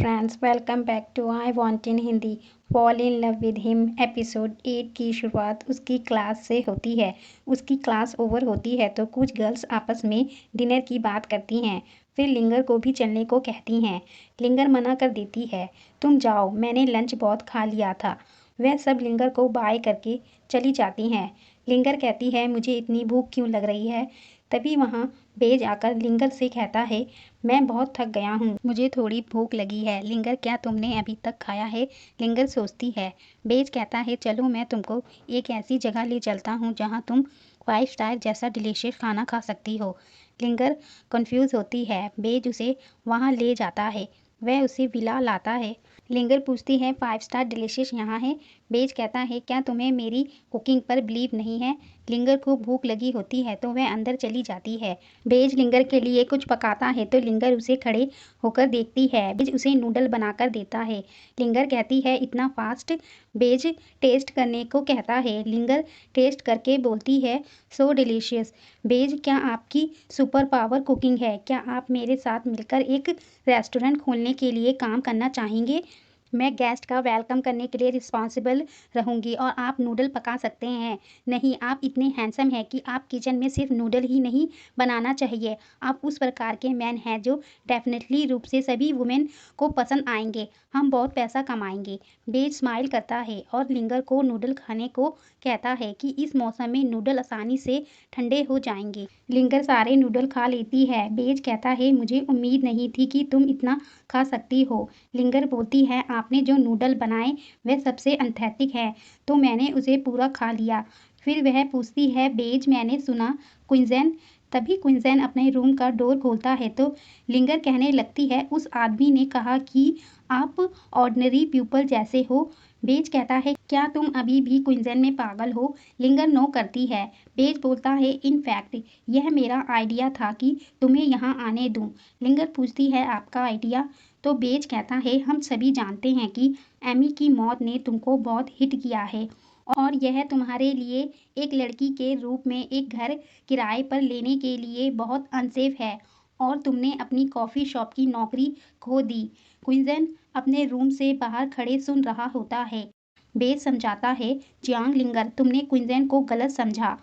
Friends, welcome back to I want in Hindi. Fall in love with him episode 8 की शुरुआत उसकी class से होती है। उसकी क्लास ओवर होती है तो कुछ गर्ल्स आपस में डिनर की बात करती हैं। फिर लिंगर को भी चलने को कहती हैं। लिंगर मना कर देती है, तुम जाओ, मैंने लंच बहुत खा लिया था। वह सब लिंगर को बाय करके चली जाती हैं। लिंगर कहती है, मुझे इतनी भूख क्यों लग रही है। तभी वहाँ बेज आकर लिंगर से कहता है, मैं बहुत थक गया हूँ, मुझे थोड़ी भूख लगी है। लिंगर, क्या तुमने अभी तक खाया है। लिंगर सोचती है। बेज कहता है, चलो मैं तुमको एक ऐसी जगह ले चलता हूँ जहाँ तुम 5 स्टार जैसा डिलीशियस खाना खा सकती हो। लिंगर कंफ्यूज होती है। बेज उसे वहाँ ले जाता है। वह उसे विला लाता है। लिंगर पूछती है, 5 स्टार डिलीशियस यहाँ है। बेज कहता है, क्या तुम्हें मेरी कुकिंग पर बिलीव नहीं है। लिंगर को भूख लगी होती है तो वह अंदर चली जाती है। बेज लिंगर के लिए कुछ पकाता है तो लिंगर उसे खड़े होकर देखती है। बेज उसे नूडल बनाकर देता है। लिंगर कहती है, इतना फास्ट। बेज टेस्ट करने को कहता है। लिंगर टेस्ट करके बोलती है, सो डिलीशियस। बेज, क्या आपकी सुपर पावर कुकिंग है। क्या आप मेरे साथ मिलकर एक रेस्टोरेंट खोलने के लिए काम करना चाहेंगे। मैं गेस्ट का वेलकम करने के लिए रिस्पॉन्सिबल रहूँगी और आप नूडल पका सकते हैं। नहीं, आप इतने हैंडसम हैं कि आप किचन में सिर्फ नूडल ही नहीं बनाना चाहिए। आप उस प्रकार के मैन हैं जो डेफिनेटली रूप से सभी वुमेन को पसंद आएंगे। हम बहुत पैसा कमाएंगे। बेज स्माइल करता है और लिंगर को नूडल खाने को कहता है कि इस मौसम में नूडल आसानी से ठंडे हो जाएंगे। लिंगर सारे नूडल खा लेती है। बेज कहता है, मुझे उम्मीद नहीं थी कि तुम इतना खा सकती हो। लिंगर बोलती है, आपने जो नूडल बनाए वह सबसे अनथेटिक है तो मैंने उसे पूरा खा लिया। फिर वह पूछती है, बेज, मैंने सुना क्विंजन। तभी क्विंजन अपने रूम का डोर खोलता है तो लिंगर कहने लगती है, उस आदमी ने कहा कि आप ऑर्डिनरी पीपल जैसे हो। बेज कहता है, क्या तुम अभी भी क्विंजन में पागल हो। लिंगर नो करती है। बेज बोलता है, इन फैक्ट यह मेरा आइडिया था कि तुम्हें यहाँ आने दूँ। लिंगर पूछती है, आपका आइडिया। तो बेज कहता है, हम सभी जानते हैं कि एमी की मौत ने तुमको बहुत हिट किया है और यह तुम्हारे लिए एक लड़की के रूप में एक घर किराए पर लेने के लिए बहुत अनसेफ है और तुमने अपनी कॉफ़ी शॉप की नौकरी खो दी। क्विंजन अपने रूम से बाहर खड़े सुन रहा होता है। बेज समझाता है, जियांग लिंगर, तुमने क्विंजन को गलत समझा।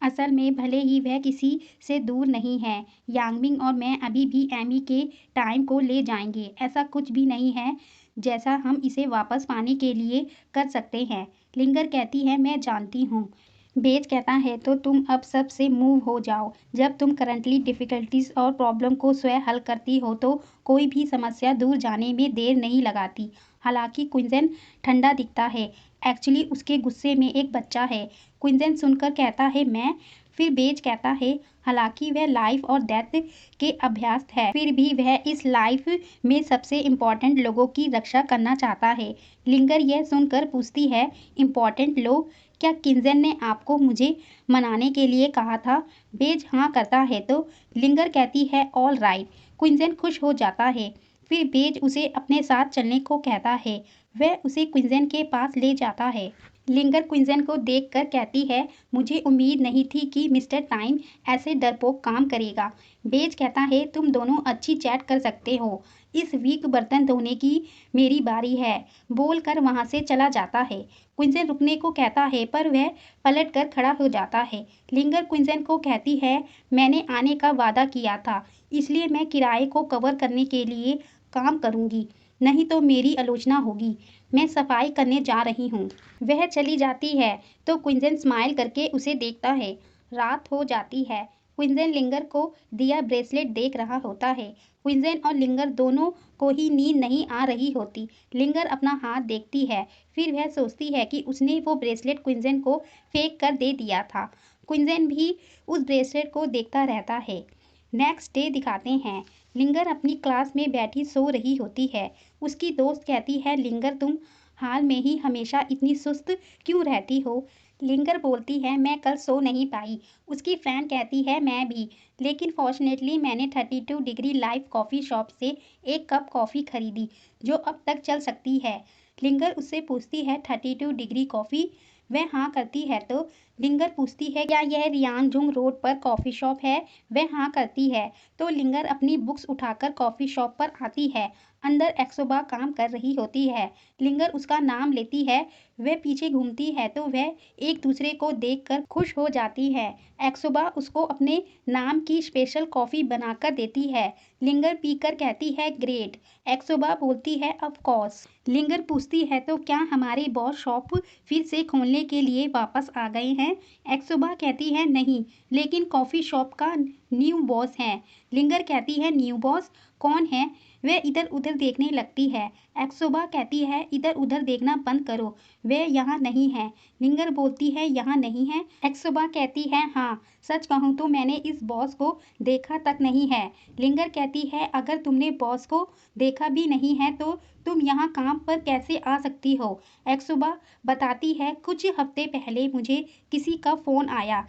असल में भले ही वह किसी से दूर नहीं है, यांगमिंग और मैं अभी भी एमी के टाइम को ले जाएंगे। ऐसा कुछ भी नहीं है जैसा हम इसे वापस पाने के लिए कर सकते हैं। लिंगर कहती है, मैं जानती हूँ। बेज कहता है, तो तुम अब सब से मूव हो जाओ। जब तुम करंटली डिफ़िकल्टीज और प्रॉब्लम को स्वयं हल करती हो तो कोई भी समस्या दूर जाने में देर नहीं लगाती। हालांकि क्विंजन ठंडा दिखता है, एक्चुअली उसके गुस्से में एक बच्चा है। क्विंजन सुनकर कहता है, मैं। फिर बेज कहता है, हालांकि वह लाइफ और डेथ के अभ्यस्त है, फिर भी वह इस लाइफ में सबसे इम्पोर्टेंट लोगों की रक्षा करना चाहता है। लिंगर यह सुनकर पूछती है, इम्पोर्टेंट लोग, क्या किंजन ने आपको मुझे मनाने के लिए कहा था। बेज हाँ करता है तो लिंगर कहती है, ऑल राइट। क्विंजन खुश हो जाता है। फिर बेज उसे अपने साथ चलने को कहता है। वह उसे क्विंजन के पास ले जाता है। लिंगर क्विंजन को देखकर कहती है, मुझे उम्मीद नहीं थी कि मिस्टर टाइम ऐसे डरपोक काम करेगा। बेज कहता है, तुम दोनों अच्छी चैट कर सकते हो। इस वीक बर्तन धोने की मेरी बारी है, बोलकर वहाँ से चला जाता है। क्विंजन रुकने को कहता है पर वह पलट कर खड़ा हो जाता है। लिंगर क्विंजन को कहती है, मैंने आने का वादा किया था, इसलिए मैं किराए को कवर करने के लिए काम करूँगी, नहीं तो मेरी आलोचना होगी। मैं सफाई करने जा रही हूँ। वह चली जाती है तो क्विंजन स्माइल करके उसे देखता है। रात हो जाती है। क्विंजन लिंगर को दिया ब्रेसलेट देख रहा होता है। क्विंजन और लिंगर दोनों को ही नींद नहीं आ रही होती। लिंगर अपना हाथ देखती है, फिर वह सोचती है कि उसने वो ब्रेसलेट क्विंजन को फेंक कर दे दिया था। क्विंजन भी उस ब्रेसलेट को देखता रहता है। नेक्स्ट डे दिखाते हैं। लिंगर अपनी क्लास में बैठी सो रही होती है। उसकी दोस्त कहती है, लिंगर, तुम हाल में ही हमेशा इतनी सुस्त क्यों रहती हो। लिंगर बोलती है, मैं कल सो नहीं पाई। उसकी फ्रेंड कहती है, मैं भी, लेकिन फॉर्चुनेटली मैंने 32 डिग्री लाइव कॉफ़ी शॉप से एक कप कॉफ़ी खरीदी जो अब तक चल सकती है। लिंगर उससे पूछती है, 32 डिग्री कॉफ़ी। वह हाँ करती है तो लिंगर पूछती है, क्या यह रियांगजुंग रोड पर कॉफ़ी शॉप है। वह हाँ करती है तो लिंगर अपनी बुक्स उठाकर कॉफ़ी शॉप पर आती है। अंदर एक्सोबा काम कर रही होती है। लिंगर उसका नाम लेती है। वह पीछे घूमती है तो वह एक दूसरे को देखकर खुश हो जाती है। एक्सोबा उसको अपने नाम की स्पेशल कॉफ़ी बनाकर देती है। लिंगर पीकर कहती है ग्रेट। एक्सोबा बोलती है ऑफ कोर्स। लिंगर पूछती है तो क्या हमारे बॉस शॉप फिर से खोलने के लिए वापस आ गए हैं? एक्सोबा कहती है नहीं, लेकिन कॉफ़ी शॉप का न्यू बॉस है। लिंगर कहती है न्यू बॉस कौन है? वह इधर उधर देखने लगती है। एक्सोबा कहती है इधर उधर देखना बंद करो, वह यहाँ नहीं है। लिंगर बोलती है यहाँ नहीं है? एक्सोबा कहती है हाँ, सच कहूँ तो मैंने इस बॉस को देखा तक नहीं है। लिंगर कहती है अगर तुमने बॉस को देखा भी नहीं है तो तुम यहाँ काम पर कैसे आ सकती हो? एक्सोबा बताती है कुछ हफ्ते पहले मुझे किसी का फ़ोन आया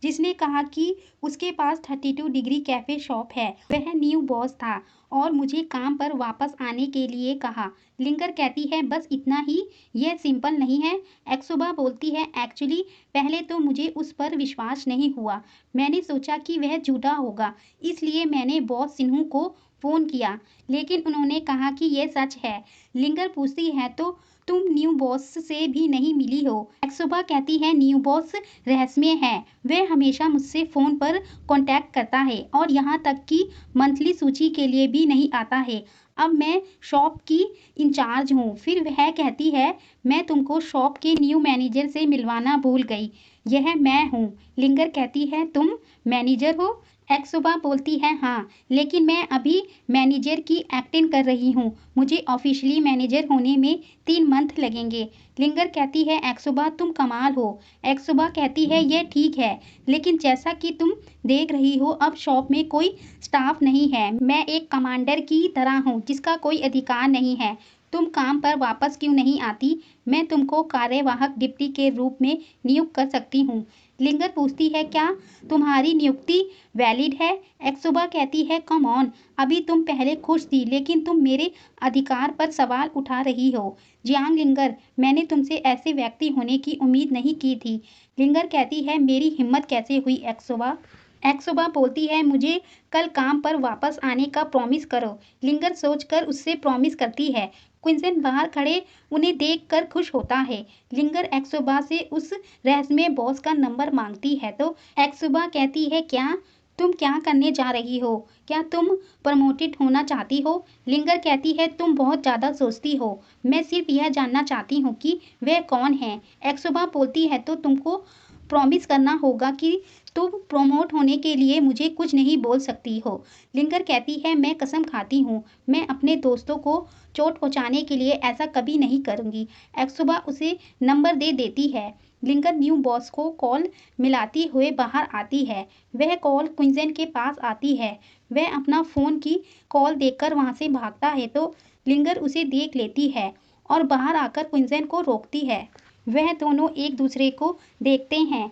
जिसने कहा कि उसके पास 32 डिग्री कैफ़े शॉप है। वह न्यू बॉस था और मुझे काम पर वापस आने के लिए कहा। लिंगर कहती है बस इतना ही, यह सिंपल नहीं है? एक्सोबा बोलती है एक्चुअली पहले तो मुझे उस पर विश्वास नहीं हुआ। मैंने सोचा कि वह झूठा होगा, इसलिए मैंने बॉस सिन्हू को फ़ोन किया, लेकिन उन्होंने कहा कि यह सच है। लिंगर पूछती है तो तुम न्यू बॉस से भी नहीं मिली हो? एक्सोबा कहती है न्यू बॉस रहस्यमय है, वह हमेशा मुझसे फ़ोन पर कांटेक्ट करता है और यहाँ तक कि मंथली सूची के लिए भी नहीं आता है। अब मैं शॉप की इंचार्ज हूँ। फिर वह कहती है मैं तुमको शॉप के न्यू मैनेजर से मिलवाना भूल गई, यह मैं हूँ। लिंगर कहती है तुम मैनेजर हो? एक्सोबा बोलती है हाँ, लेकिन मैं अभी मैनेजर की एक्टिंग कर रही हूँ, मुझे ऑफिशियली मैनेजर होने में 3 मंथ लगेंगे। लिंगर कहती है एक्सोबा तुम कमाल हो। एक्सोबा कहती है यह ठीक है, लेकिन जैसा कि तुम देख रही हो अब शॉप में कोई स्टाफ नहीं है। मैं एक कमांडर की तरह हूँ जिसका कोई अधिकार नहीं है। तुम काम पर वापस क्यों नहीं आती? मैं तुमको कार्यवाहक डिप्टी के रूप में नियुक्त कर सकती हूँ। लिंगर पूछती है क्या तुम्हारी नियुक्ति वैलिड है? एक्सोबा कहती है कम ऑन, अभी तुम पहले खुश थी लेकिन तुम मेरे अधिकार पर सवाल उठा रही हो। जियांग लिंगर, मैंने तुमसे ऐसे व्यक्ति होने की उम्मीद नहीं की थी। लिंगर कहती है मेरी हिम्मत कैसे हुई एक्सोबा? एक्सोबा बोलती है मुझे कल काम पर वापस आने का प्रॉमिस करो। लिंगर सोचकर उससे प्रॉमिस करती है। क्विंसन बाहर खड़े उन्हें देखकर खुश होता है। लिंगर एक्सोबा से उस रहस्यमय बॉस का नंबर मांगती है तो एक्सोबा कहती है क्या तुम क्या करने जा रही हो? क्या तुम प्रमोटेड होना चाहती हो? लिंगर कहती है तुम बहुत ज़्यादा सोचती हो, मैं सिर्फ यह जानना चाहती हूँ कि वह कौन है। एक्सोबा बोलती है तो तुमको प्रॉमिस करना होगा कि तुम प्रमोट होने के लिए मुझे कुछ नहीं बोल सकती हो। लिंगर कहती है मैं कसम खाती हूँ मैं अपने दोस्तों को चोट पहुँचाने के लिए ऐसा कभी नहीं करूँगी। एक्सोबा उसे नंबर दे देती है। लिंगर न्यू बॉस को कॉल मिलाती हुए बाहर आती है। वह कॉल क्विंसन के पास आती है। वह अपना फ़ोन की कॉल देखकर वहाँ से भागता है तो लिंगर उसे देख लेती है और बाहर आकर क्विंसन को रोकती है। वह दोनों एक दूसरे को देखते हैं।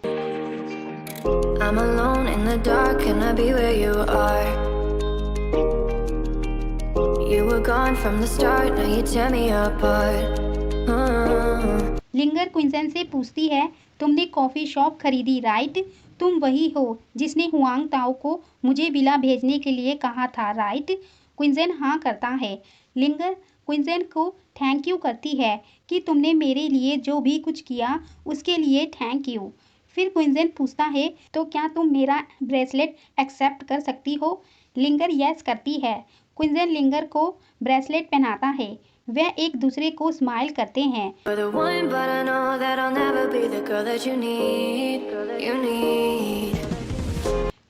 I'm alone in the dark, can I be where you are? You were gone from the start, now you tear me apart. लिंगर क्विंसन से पूछती है तुमने कॉफ़ी शॉप खरीदी राइट? तुम वही हो जिसने हुआंग ताओ को मुझे विला भेजने के लिए कहा था राइट? क्विंसन हाँ करता है। लिंगर क्विंसन को थैंक यू करती है कि तुमने मेरे लिए जो भी कुछ किया उसके लिए थैंक यू। फिर क्विंसन पूछता है तो क्या तुम मेरा ब्रेसलेट एक्सेप्ट कर सकती हो? लिंगर यस करती है। क्विंसन लिंगर को ब्रेसलेट पहनाता है। वह एक दूसरे को स्माइल करते हैं। You're the one, but I know that I'll never be the girl that you need. You need.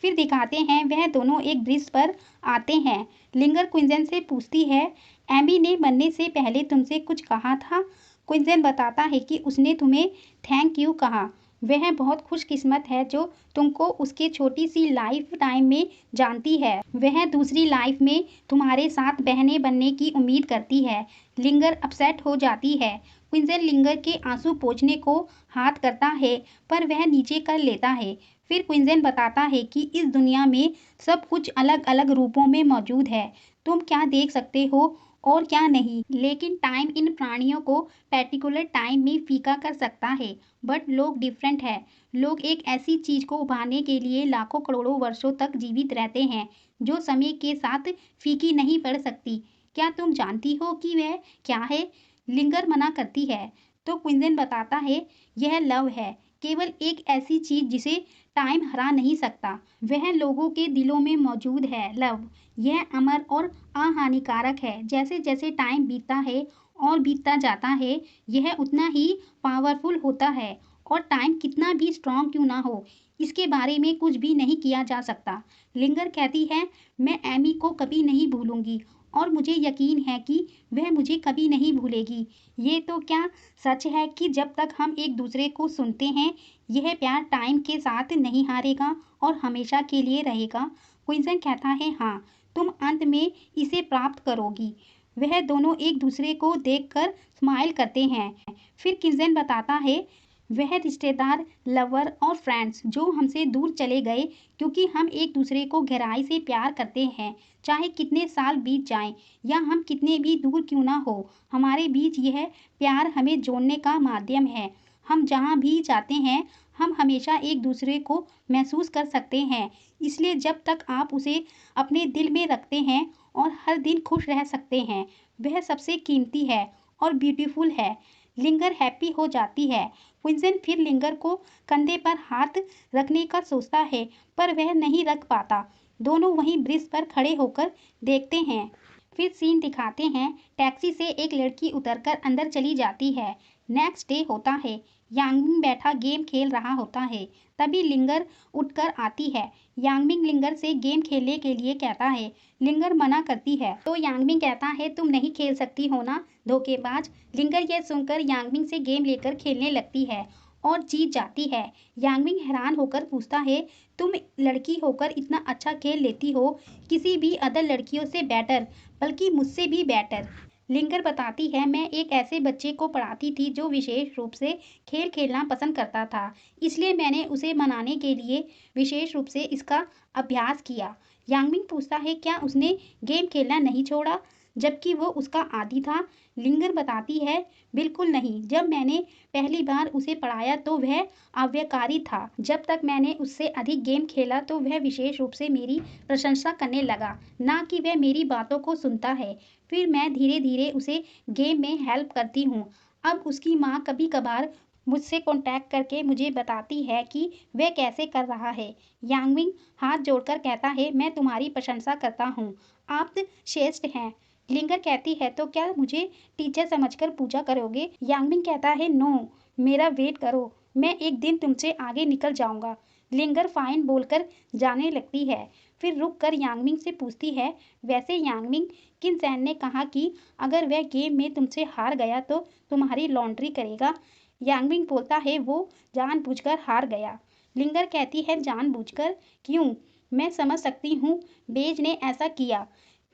फिर दिखाते हैं वह दोनों एक ब्रिज पर आते हैं। लिंगर क्विंसन से पूछती है एमी ने मरने से पहले तुमसे कुछ कहा था? क्विंसन बताता है कि उसने तुम्हें थैंक यू कहा। वह बहुत खुशकिस्मत है जो तुमको उसके छोटी सी लाइफ टाइम में जानती है। वह दूसरी लाइफ में तुम्हारे साथ बहने बनने की उम्मीद करती है। लिंगर अपसेट हो जाती है। क्विंसन लिंगर के आंसू पोंछने को हाथ करता है पर वह नीचे कर लेता है। फिर क्विंसन बताता है कि इस दुनिया में सब कुछ अलग अलग रूपों में मौजूद है। तुम क्या देख सकते हो और क्या नहीं, लेकिन टाइम इन प्राणियों को पर्टिकुलर टाइम में फीका कर सकता है। बट लोग डिफरेंट है। लोग एक ऐसी चीज़ को उभारने के लिए लाखों करोड़ों वर्षों तक जीवित रहते हैं जो समय के साथ फीकी नहीं पड़ सकती। क्या तुम जानती हो कि वह क्या है? लिंगर मना करती है तो क्विंजन बताता है यह लव है, केवल एक ऐसी चीज जिसे टाइम हरा नहीं सकता। वह लोगों के दिलों में मौजूद है लव। यह अमर और अहानिकारक है। जैसे जैसे टाइम बीतता है और बीतता जाता है यह उतना ही पावरफुल होता है। और टाइम कितना भी स्ट्रांग क्यों ना हो, इसके बारे में कुछ भी नहीं किया जा सकता। लिंगर कहती है मैं एमी को कभी नहीं भूलूंगी और मुझे यकीन है कि वह मुझे कभी नहीं भूलेगी। ये तो क्या सच है कि जब तक हम एक दूसरे को सुनते हैं यह प्यार टाइम के साथ नहीं हारेगा और हमेशा के लिए रहेगा? क्विंजन कहता है हाँ, तुम अंत में इसे प्राप्त करोगी। वह दोनों एक दूसरे को देखकर स्माइल करते हैं। फिर क्विंजन बताता है वह रिश्तेदार, लवर और फ्रेंड्स जो हमसे दूर चले गए क्योंकि हम एक दूसरे को गहराई से प्यार करते हैं। चाहे कितने साल बीत जाएं या हम कितने भी दूर क्यों ना हो, हमारे बीच यह प्यार हमें जोड़ने का माध्यम है। हम जहाँ भी जाते हैं हम हमेशा एक दूसरे को महसूस कर सकते हैं। इसलिए जब तक आप उसे अपने दिल में रखते हैं और हर दिन खुश रह सकते हैं, वह सबसे कीमती है और ब्यूटीफुल है। लिंगर हैप्पी हो जाती है। क्विंजन फिर लिंगर को कंधे पर हाथ रखने का सोचता है पर वह नहीं रख पाता। दोनों वहीं ब्रिज पर खड़े होकर देखते हैं। फिर सीन दिखाते हैं टैक्सी से एक लड़की उतरकर अंदर चली जाती है। नेक्स्ट डे होता है। यांगमिंग बैठा गेम खेल रहा होता है। तभी लिंगर उठकर आती है। यांगमिंग लिंगर से गेम खेलने के लिए कहता है। लिंगर मना करती है तो यांगमिंग कहता है तुम नहीं खेल सकती हो ना धोखेबाज। लिंगर यह सुनकर यांगमिंग से गेम लेकर खेलने लगती है और जीत जाती है। यांगमिंग हैरान होकर पूछता है तुम लड़की होकर इतना अच्छा खेल लेती हो, किसी भी अदर लड़कियों से बेटर, बल्कि मुझसे भी बेटर। लिंगर बताती है मैं एक ऐसे बच्चे को पढ़ाती थी जो विशेष रूप से खेल खेलना पसंद करता था, इसलिए मैंने उसे मनाने के लिए विशेष रूप से इसका अभ्यास किया। यांगमिंग पूछता है क्या उसने गेम खेलना नहीं छोड़ा जबकि वो उसका आदी था? लिंगर बताती है बिल्कुल नहीं, जब मैंने पहली बार उसे पढ़ाया तो वह आज्ञाकारी था। जब तक मैंने उससे अधिक गेम खेला तो वह विशेष रूप से मेरी प्रशंसा करने लगा, ना कि वह मेरी बातों को सुनता है। फिर मैं धीरे धीरे उसे गेम में हेल्प करती हूँ। अब उसकी माँ कभी कभार मुझसे कांटेक्ट करके मुझे बताती है कि वह कैसे कर रहा है। यांगमिंग हाथ जोड़कर कहता है मैं तुम्हारी प्रशंसा करता हूँ, आप श्रेष्ठ हैं। लिंगर कहती है तो क्या मुझे टीचर समझकर पूजा करोगे? यांगमिंग कहता है नो, मेरा वेट करो, मैं एक दिन तुमसे आगे निकल जाऊंगा। लिंगर फाइन बोलकर जाने लगती है। फिर रुक कर यांगमिंग से पूछती है वैसे यांगमिंग, किनसैन ने कहा कि अगर वह गेम में तुमसे हार गया तो तुम्हारी लॉन्ड्री करेगा। यांगमिंग बोलता है वो जानबूझकर हार गया। लिंगर कहती है जानबूझकर क्यों? मैं समझ सकती हूँ बेज ने ऐसा किया,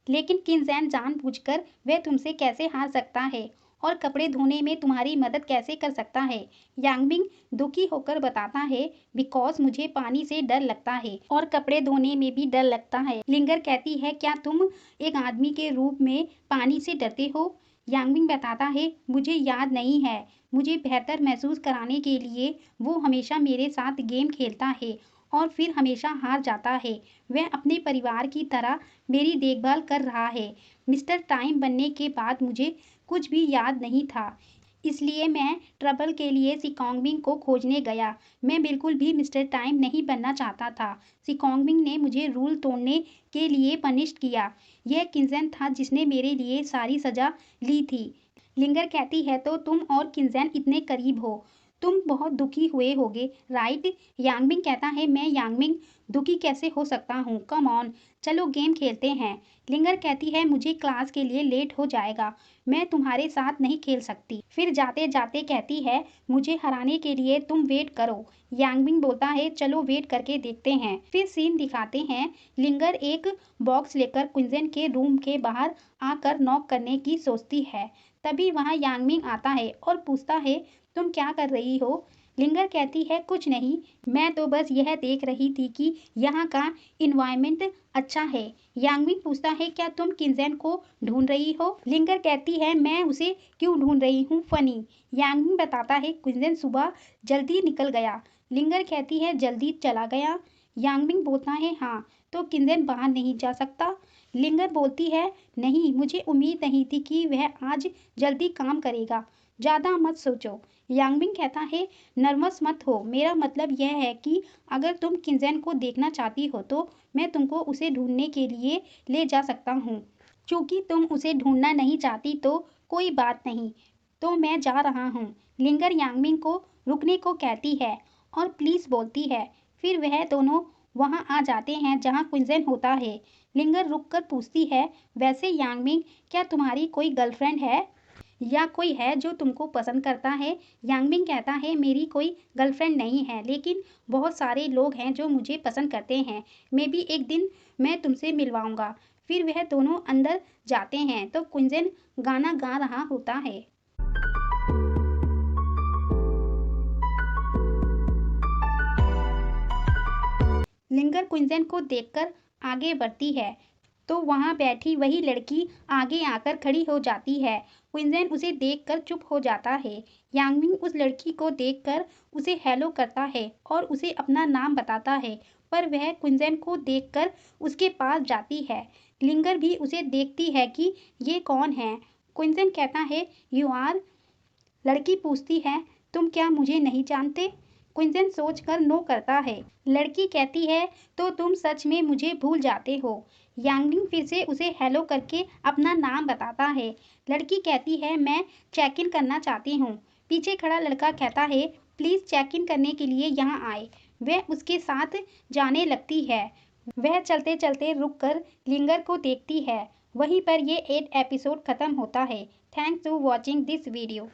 लेकिन किनजैन जानबूझकर वह तुमसे कैसे हार सकता है और कपड़े धोने में तुम्हारी मदद कैसे कर सकता है? यांगमिंग दुखी होकर बताता है बिकॉज मुझे पानी से डर लगता है और कपड़े धोने में भी डर लगता है। लिंगर कहती है क्या तुम एक आदमी के रूप में पानी से डरते हो? यांगमिंग बताता है मुझे याद नहीं है, मुझे बेहतर महसूस कराने के लिए वो हमेशा मेरे साथ गेम खेलता है और फिर हमेशा हार जाता है। वह अपने परिवार की तरह मेरी देखभाल कर रहा है। मिस्टर टाइम बनने के बाद मुझे कुछ भी याद नहीं था, इसलिए मैं ट्रबल के लिए सिकोंगमिंग को खोजने गया। मैं बिल्कुल भी मिस्टर टाइम नहीं बनना चाहता था। सिकोंगमिंग ने मुझे रूल तोड़ने के लिए पनिश किया। यह किनजैन था जिसने मेरे लिए सारी सजा ली थी। लिंगर कहती है तो तुम और किनजैन इतने करीब हो, तुम बहुत दुखी हुए होगे राइट? यांगमिंग कहता है मैं यांगमिंग दुखी कैसे हो सकता हूँ, कम ऑन, चलो गेम खेलते हैं। लिंगर कहती है मुझे क्लास के लिए लेट हो जाएगा, मैं तुम्हारे साथ नहीं खेल सकती। फिर जाते जाते कहती है मुझे हराने के लिए तुम वेट करो। यांगमिंग बोलता है चलो वेट करके देखते हैं। फिर सीन दिखाते हैं लिंगर एक बॉक्स लेकर क्विंजन के रूम के बाहर आकर नॉक करने की सोचती है। तभी वहाँ यांगमिंग आता है और पूछता है तुम क्या कर रही हो? लिंगर कहती है कुछ नहीं, मैं तो बस यह देख रही थी कि यहाँ का इन्वायरमेंट अच्छा है। यांगमिंग पूछता है क्या तुम किनजैन को ढूंढ रही हो? लिंगर कहती है मैं उसे क्यों ढूंढ रही हूँ, फनी। यांगमिंग बताता है किनजैन सुबह जल्दी निकल गया। लिंगर कहती है जल्दी चला गया? यांगमिंग बोलता है हाँ, तो किनजैन बाहर नहीं जा सकता? लिंगर बोलती है, नहीं, मुझे उम्मीद नहीं थी कि वह आज जल्दी काम करेगा। ज़्यादा मत सोचो। यांगबिंग कहता है, नर्वस मत हो, मेरा मतलब यह है कि अगर तुम किंजन को देखना चाहती हो तो मैं तुमको उसे ढूंढने के लिए ले जा सकता हूँ। चूँकि तुम उसे ढूंढना नहीं चाहती तो कोई बात नहीं, तो मैं जा रहा हूँ। लिंगर यांगबिंग को रुकने को कहती है और प्लीज़ बोलती है। फिर वह दोनों वहाँ आ जाते हैं जहाँ क्विंजन होता है। लिंगर रुककर पूछती है, वैसे यांगबिंग, क्या तुम्हारी कोई गर्लफ्रेंड है या कोई है जो तुमको पसंद करता है? यांगबिंग कहता है, मेरी कोई गर्लफ्रेंड नहीं है, लेकिन बहुत सारे लोग हैं जो मुझे पसंद करते हैं। मे बी एक दिन मैं तुमसे मिलवाऊंगा। फिर वह दोनों अंदर जाते हैं तो क्विंजन गाना गा रहा होता है। लिंगर क्विंजन को देखकर आगे बढ़ती है तो वहाँ बैठी वही लड़की आगे आकर खड़ी हो जाती है। क्विंजन उसे देखकर चुप हो जाता है। यांगबिंग उस लड़की को देखकर उसे हेलो करता है और उसे अपना नाम बताता है, पर वह क्विंजन को देखकर उसके पास जाती है। लिंगर भी उसे देखती है कि ये कौन है। क्विंजन कहता है, यू आर। लड़की पूछती है, तुम क्या मुझे नहीं जानते? क्विंजन सोचकर नो करता है। लड़की कहती है, तो तुम सच में मुझे भूल जाते हो। यांगबिंग फिर से उसे हेलो करके अपना नाम बताता है। लड़की कहती है, मैं चेक इन करना चाहती हूँ। पीछे खड़ा लड़का कहता है, प्लीज़ चेक इन करने के लिए यहाँ आए। वह उसके साथ जाने लगती है। वह चलते चलते रुककर लिंगर को देखती है। वहीं पर ये 8 एपिसोड ख़त्म होता है। Thanks to watching this video.